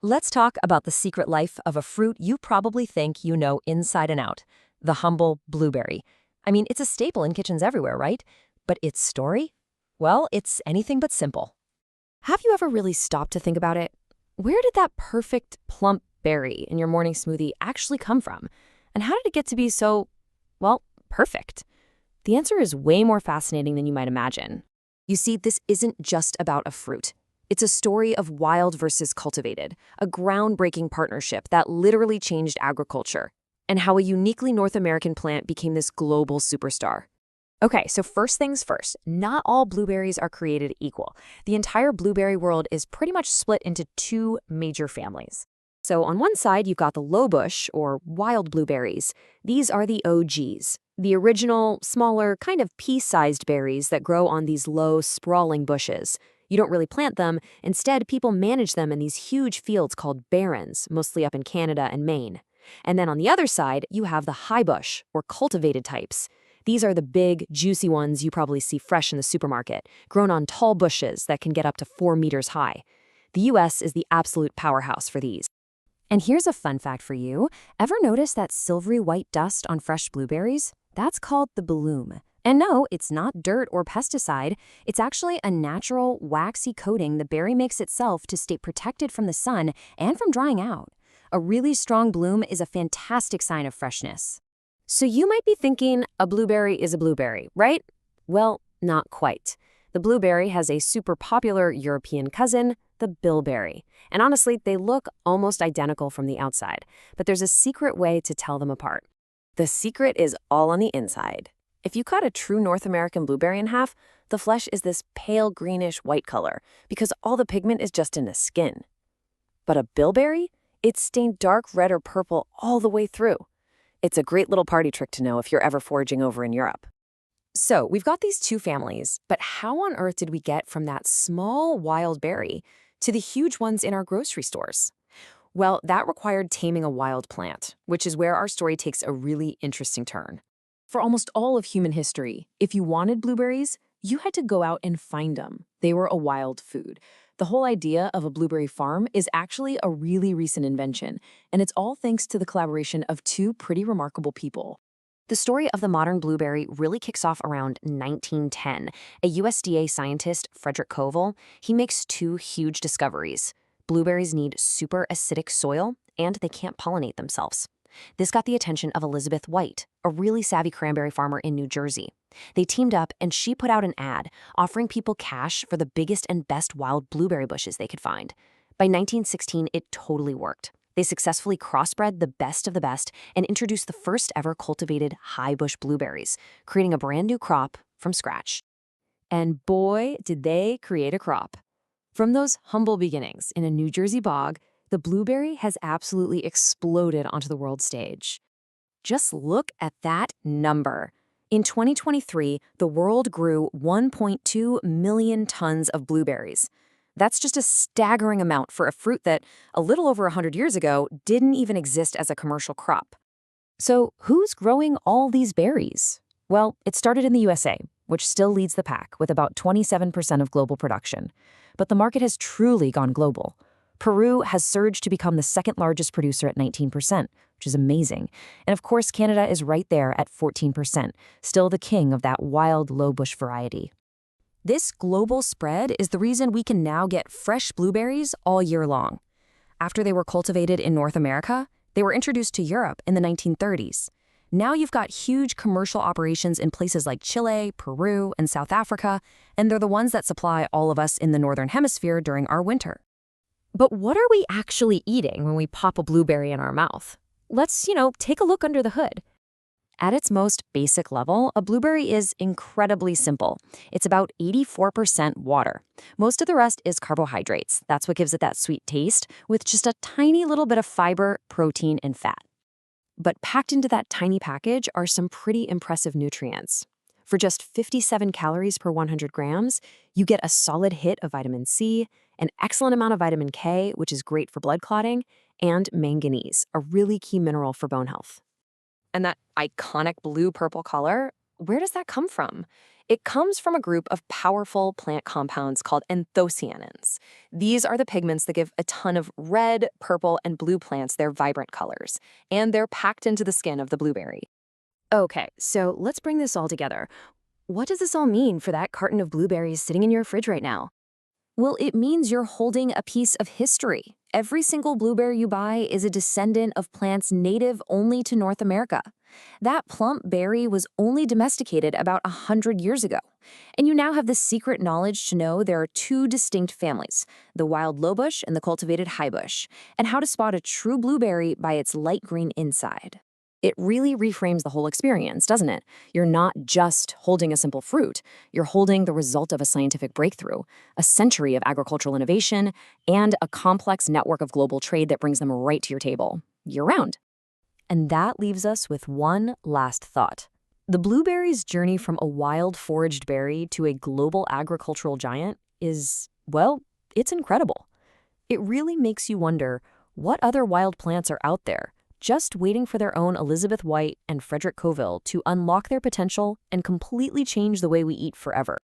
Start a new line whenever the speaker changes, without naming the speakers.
Let's talk about the secret life of a fruit you probably think you know inside and out, the humble blueberry. I mean, it's a staple in kitchens everywhere, right? But its story? Well, it's anything but simple. Have you ever really stopped to think about it? Where did that perfect, plump berry in your morning smoothie actually come from? And how did it get to be so, well, perfect? The answer is way more fascinating than you might imagine. You see, this isn't just about a fruit. It's a story of wild versus cultivated, a groundbreaking partnership that literally changed agriculture, and how a uniquely North American plant became this global superstar. Okay, so first things first, not all blueberries are created equal. The entire blueberry world is pretty much split into two major families. So on one side, you've got the lowbush, or wild blueberries. These are the OGs, the original, smaller, kind of pea-sized berries that grow on these low, sprawling bushes. You don't really plant them. Instead, people manage them in these huge fields called barrens, mostly up in Canada and Maine. And then on the other side, you have the high bush, or cultivated types. These are the big, juicy ones you probably see fresh in the supermarket, grown on tall bushes that can get up to 4 meters high. The US is the absolute powerhouse for these. And here's a fun fact for you. Ever notice that silvery white dust on fresh blueberries? That's called the bloom. And no, it's not dirt or pesticide. It's actually a natural, waxy coating the berry makes itself to stay protected from the sun and from drying out. A really strong bloom is a fantastic sign of freshness. So you might be thinking a blueberry is a blueberry, right? Well, not quite. The blueberry has a super popular European cousin, the bilberry. And honestly, they look almost identical from the outside, but there's a secret way to tell them apart. The secret is all on the inside. If you cut a true North American blueberry in half, the flesh is this pale greenish white color because all the pigment is just in the skin. But a bilberry? It's stained dark red or purple all the way through. It's a great little party trick to know if you're ever foraging over in Europe. So we've got these two families, but how on earth did we get from that small wild berry to the huge ones in our grocery stores? Well, that required taming a wild plant, which is where our story takes a really interesting turn. For almost all of human history, if you wanted blueberries, you had to go out and find them. They were a wild food. The whole idea of a blueberry farm is actually a really recent invention, and it's all thanks to the collaboration of two pretty remarkable people. The story of the modern blueberry really kicks off around 1910. A USDA scientist, Frederick Koval, he makes two huge discoveries. Blueberries need super acidic soil, and they can't pollinate themselves. This got the attention of Elizabeth White, a really savvy cranberry farmer in New Jersey. They teamed up, and she put out an ad offering people cash for the biggest and best wild blueberry bushes they could find. By 1916, it totally worked. They successfully crossbred the best of the best and introduced the first ever cultivated high bush blueberries, creating a brand new crop from scratch. And boy, did they create a crop. From those humble beginnings in a New Jersey bog, the blueberry has absolutely exploded onto the world stage. Just look at that number. In 2023, the world grew 1.2 million tons of blueberries. That's just a staggering amount for a fruit that, a little over 100 years ago, didn't even exist as a commercial crop. So who's growing all these berries? Well, it started in the USA, which still leads the pack with about 27% of global production. But the market has truly gone global. Peru has surged to become the second largest producer at 19%, which is amazing. And of course, Canada is right there at 14%, still the king of that wild low bush variety. This global spread is the reason we can now get fresh blueberries all year long. After they were cultivated in North America, they were introduced to Europe in the 1930s. Now you've got huge commercial operations in places like Chile, Peru, and South Africa, and they're the ones that supply all of us in the Northern Hemisphere during our winter. But what are we actually eating when we pop a blueberry in our mouth? Let's, take a look under the hood. At its most basic level, a blueberry is incredibly simple. It's about 84% water. Most of the rest is carbohydrates. That's what gives it that sweet taste, with just a tiny little bit of fiber, protein, and fat. But packed into that tiny package are some pretty impressive nutrients. For just 57 calories per 100 grams, you get a solid hit of vitamin C, an excellent amount of vitamin K, which is great for blood clotting, and manganese, a really key mineral for bone health. And that iconic blue-purple color,
Where does that come from? It comes from a group of powerful plant compounds called anthocyanins. These are the pigments that give a ton of red, purple, and blue plants their vibrant colors, and they're packed into the skin of the blueberry.
Okay, so let's bring this all together. What does this all mean for that carton of blueberries sitting in your fridge right now?
Well, it means you're holding a piece of history. Every single blueberry you buy is a descendant of plants native only to North America. That plump berry was only domesticated about 100 years ago. And you now have the secret knowledge to know there are two distinct families, the wild lowbush and the cultivated highbush, and how to spot a true blueberry by its light green inside. It really reframes the whole experience, doesn't it? You're not just holding a simple fruit, you're holding the result of a scientific breakthrough, a century of agricultural innovation, and a complex network of global trade that brings them right to your table, year-round. And that leaves us with one last thought. The blueberry's journey from a wild foraged berry to a global agricultural giant is, well, it's incredible. It really makes you wonder, what other wild plants are out there, just waiting for their own Elizabeth White and Frederick Coville to unlock their potential and completely change the way we eat forever?